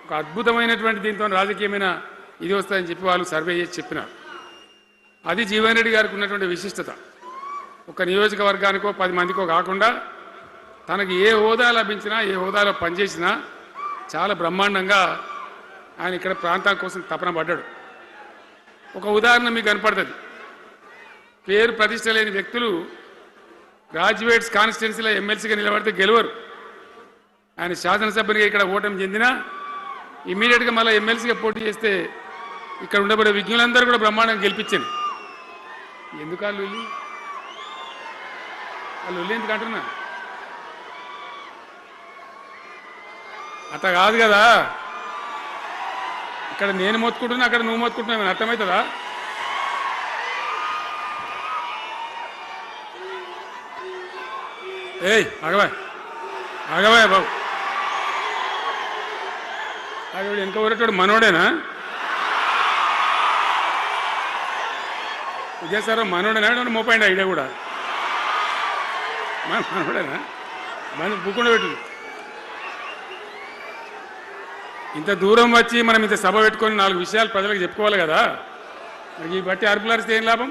ఒక అద్భుతమైనటువంటి దీంతో రాజకీయమైన ఇది వస్తుందని చెప్పి వాళ్ళు సర్వే చేసి చెప్పినారు. అది జీవన్ రెడ్డి గారికి ఉన్నటువంటి విశిష్టత. ఒక నియోజకవర్గానికో 10 మందికో కాకుండా తనకు ఏ హోదా లభించినా ఏ హోదాలో పనిచేసినా చాలా బ్రహ్మాండంగా ఆయన ఇక్కడ ప్రాంతం కోసం తపన పడ్డాడు. ఒక ఉదాహరణ మీకు కనపడుతుంది. పేరు ప్రతిష్ట లేని వ్యక్తులు గ్రాడ్యుయేట్స్ కాన్స్టిట్యున్సీలో ఎమ్మెల్సీగా నిలబడితే గెలవరు. ఆయన శాసనసభ్యునిగా ఇక్కడ ఓటమి చెందినా ఇమీడియట్గా మళ్ళీ ఎమ్మెల్సీగా పోటీ చేస్తే ఇక్కడ ఉండబడే విజ్ఞులందరూ కూడా బ్రహ్మాండంగా గెలిపించాను. ఎందుకు వాళ్ళు ఎందుకు అంటున్నా? అట్లా కాదు కదా. ఇక్కడ నేను మొత్తుకుంటున్నా, అక్కడ నువ్వు మొత్తుకుంటున్నావు, అర్థమవుతుందా? ఏయ్ ఆగవా బాబు, ఆగవాడు వెనక ఊరేటోడు మనోడేనా? విజయసారు మనోడేనా? మోపాయిండి ఐడియా కూడా మనోడేనా? బుక్కుండా పెట్టు. ఇంత దూరం వచ్చి మనం ఇంత సభ పెట్టుకొని 4 విషయాలు ప్రజలకు చెప్పుకోవాలి కదా. మరి ఈ బట్టి అరుపులారిస్తే ఏం లాభం?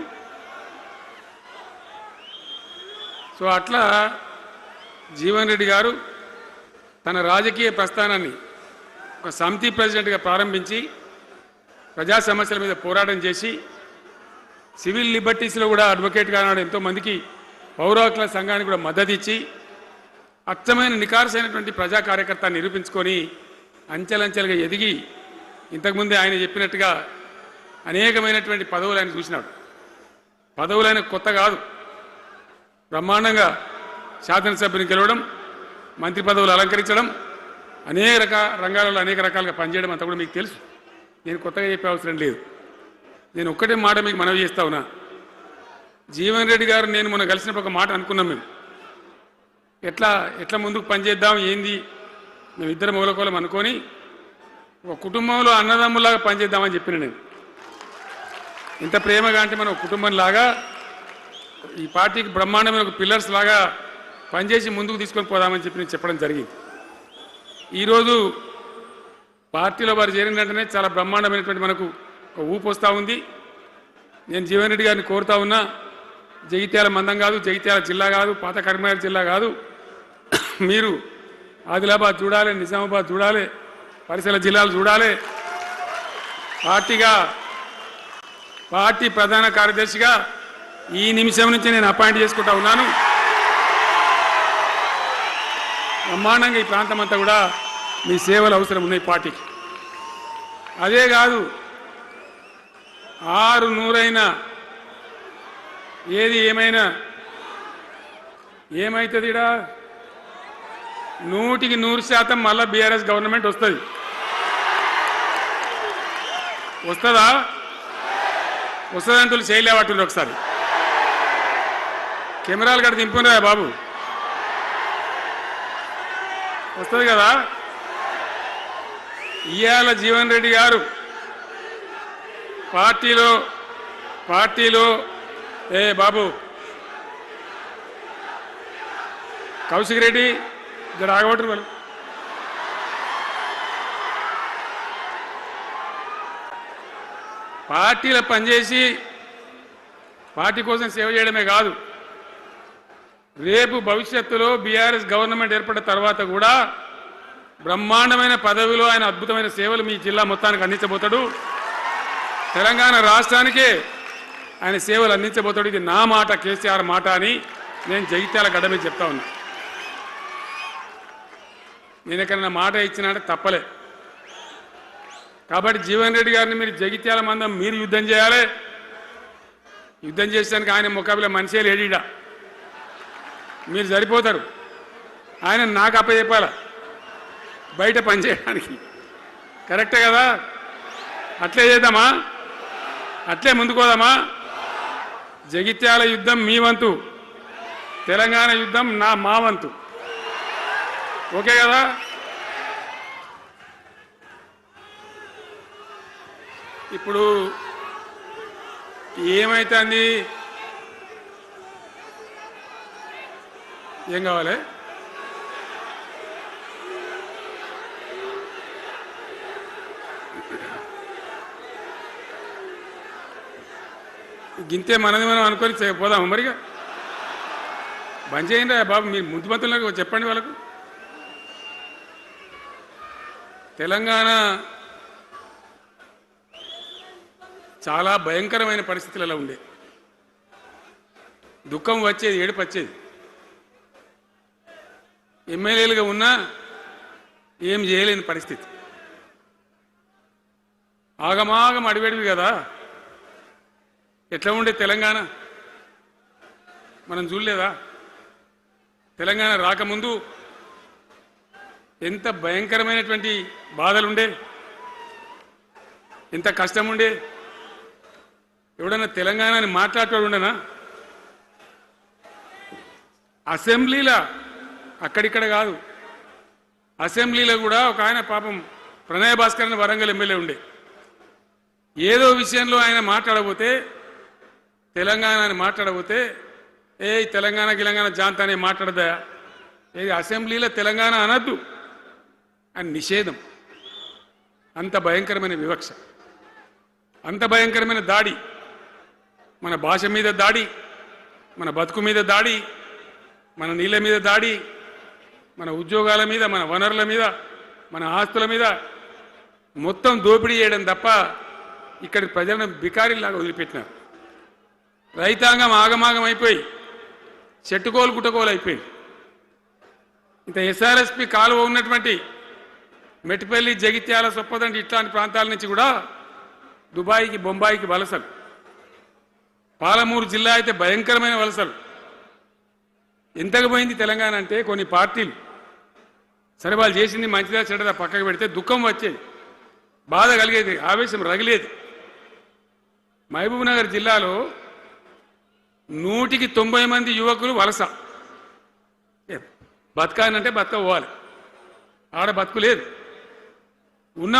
సో అట్లా జీవన్ రెడ్డి గారు తన రాజకీయ ప్రస్థానాన్ని ఒక సమితి ప్రెసిడెంట్గా ప్రారంభించి ప్రజా సమస్యల మీద పోరాటం చేసి సివిల్ లిబర్టీస్లో కూడా అడ్వకేట్గా నాడు ఎంతోమందికి పౌర హక్కుల సంఘానికి కూడా మద్దతు ఇచ్చి అచ్చమైన నికార్సైనటువంటి ప్రజా కార్యకర్త నిరూపించుకొని అంచెలంచెలుగా ఎదిగి ఇంతకుముందే ఆయన చెప్పినట్టుగా అనేకమైనటువంటి పదవులు ఆయన చూసినాడు. పదవులు ఆయన కొత్త కాదు. బ్రహ్మాండంగా శాసనసభ్యుని గెలవడం, మంత్రి పదవులు అలంకరించడం, అనేక రంగాలలో అనేక రకాలుగా పనిచేయడం అంతా కూడా మీకు తెలుసు. నేను కొత్తగా చెప్పే అవసరం లేదు. నేను ఒక్కటే మాట మీకు మనవి చేస్తా ఉన్నా. జీవన్ రెడ్డి గారు నేను మొన్న కలిసినప్పుడు ఒక మాట అనుకున్నాం. మేము ఎట్లా ముందుకు పనిచేద్దాం ఏంది, మేము ఇద్దరు మూలకోలం అనుకొని ఒక కుటుంబంలో అన్నదమ్ములాగా పనిచేద్దామని చెప్పిన నేను. ఇంత ప్రేమగా అంటే మనం కుటుంబంలాగా ఈ పార్టీకి బ్రహ్మాండమైన ఒక పిల్లర్స్ లాగా పనిచేసి ముందుకు తీసుకొని పోదామని చెప్పి నేను చెప్పడం జరిగింది. ఈరోజు పార్టీలో వారు చేరిన వెంటనే చాలా బ్రహ్మాండమైనటువంటి మనకు ఒక ఊపు వస్తూ ఉంది. నేను జీవన్ రెడ్డి గారిని కోరుతా ఉన్నా, జగిత్యాల మందం కాదు, జగిత్యాల జిల్లా కాదు, పాత కరీంనగర్ జిల్లా కాదు, మీరు ఆదిలాబాద్ చూడాలి, నిజామాబాద్ చూడాలి, పరిసర జిల్లాలు చూడాలి. పార్టీ ప్రధాన కార్యదర్శిగా ఈ నిమిషం నుంచి నేను అపాయింట్ చేసుకుంటా ఉన్నాను. బ్రహ్మాండంగా ఈ ప్రాంతం అంతా కూడా మీ సేవలు అవసరం ఉన్నాయి పార్టీకి. అదే కాదు, 600 ఏది ఏమైనా ఏమవుతుంది? 100% మళ్ళా బీఆర్ఎస్ గవర్నమెంట్ వస్తుంది. వస్తుందా? వస్తుందంటూ చేయలేవట్టుంది. ఒకసారి కెమెరాలు కడ దింపురా బాబు. వస్తుంది కదా. ఇవాళ జీవన్ రెడ్డి గారు పార్టీలో బాబు కౌశిక్ రెడ్డి ఇక్కడ ఆగబట్టరు వాళ్ళు. పార్టీలో పనిచేసి పార్టీ కోసం సేవ చేయడమే కాదు, రేపు భవిష్యత్తులో బీఆర్ఎస్ గవర్నమెంట్ ఏర్పడిన తర్వాత కూడా బ్రహ్మాండమైన పదవిలో ఆయన అద్భుతమైన సేవలు మీ జిల్లా మొత్తానికి అందించబోతాడు. తెలంగాణ రాష్ట్రానికే ఆయన సేవలు అందించబోతాడు. ఇది నా మాట, కేసీఆర్ మాట అని నేను జగిత్యాల గడ్డ మీద చెప్తా ఉన్నా. నేను ఎక్కడన్నా మాట ఇచ్చినా తప్పలే. కాబట్టి జీవన్ రెడ్డి గారిని మీరు జగిత్యాల మందం మీరు యుద్ధం చేయాలి. యుద్ధం చేసేదానికి ఆయన ముఖాబిలా మనిషే లేడీడా, మీరు సరిపోతారు. ఆయన నాకు అప్పచెప్పాల బయట పనిచేయడానికి. కరెక్టే కదా? అట్లే చేద్దామా? అట్లే ముందుకోదామా? జగిత్యాల యుద్ధం మీ వంతు, తెలంగాణ యుద్ధం మా వంతు. ఓకే కదా? ఇప్పుడు ఏమైతుంది? ఏం కావాలి? గింతే మనది మనం అనుకొని పోదాము మరిగా బంద్ చేయండి బాబు. మీరు ముద్దుమంతులకు చెప్పండి వాళ్ళకు. తెలంగాణ చాలా భయంకరమైన పరిస్థితులలో ఉండే. దుఃఖం వచ్చేది, ఏడుపు వచ్చేది. ఎమ్మెల్యేలుగా ఉన్నా ఏం చేయలేని పరిస్థితి. ఆగమాగం అడివేడివి కదా. ఎట్లా ఉండే తెలంగాణ మనం చూడలేదా? తెలంగాణ రాకముందు ఎంత భయంకరమైనటువంటి బాధలుండే, ఎంత కష్టం ఉండే. ఎవడన్నా తెలంగాణని మాట్లాడేవాడు ఉండనా? అసెంబ్లీలో అక్కడిక్కడ కాదు, అసెంబ్లీలో కూడా ఒక ఆయన పాపం ప్రణయ్ భాస్కర్ అని వరంగల్ ఎమ్మెల్యే ఉండే. ఏదో విషయంలో ఆయన మాట్లాడబోతే, తెలంగాణని మాట్లాడబోతే, తెలంగాణ గిలంగాణ జాంతానే మాట్లాడదా, ఏది అసెంబ్లీలో తెలంగాణ అనద్దు అని నిషేధం. అంత భయంకరమైన వివక్ష, అంత భయంకరమైన దాడి. మన భాష మీద దాడి, మన బతుకు మీద దాడి, మన నీళ్ళ మీద దాడి, మన ఉద్యోగాల మీద, మన వనరుల మీద, మన ఆస్తుల మీద మొత్తం దోపిడీ చేయడం తప్ప ఇక్కడి ప్రజలను బికారీలాగా వదిలిపెట్టినారు. రైతాంగం ఆగమాగం అయిపోయి చెట్టుకోలు గుట్టకోలు అయిపోయింది. ఇంత ఎస్ఆర్ఎస్పి కాలువ ఉన్నటువంటి మెట్టిపల్లి, జగిత్యాల, సొప్పదండి ఇట్లాంటి ప్రాంతాల నుంచి కూడా దుబాయ్కి, బొంబాయికి వలసలు. పాలమూరు జిల్లా అయితే భయంకరమైన వలసలు. ఎంతకు పోయింది తెలంగాణ అంటే కొన్ని పార్టీలు సరే వాళ్ళు చేసింది మంచిదా చెడ్డదా పక్కకు పెడితే దుఃఖం వచ్చేది, బాధ కలిగేది, ఆవేశం రగిలేది. మహబూబ్ నగర్ జిల్లాలో 190 మంది యువకులు వలస. బతకానంటే బతక పోవాలి, ఆడ బతుకు లేదు. ఉన్న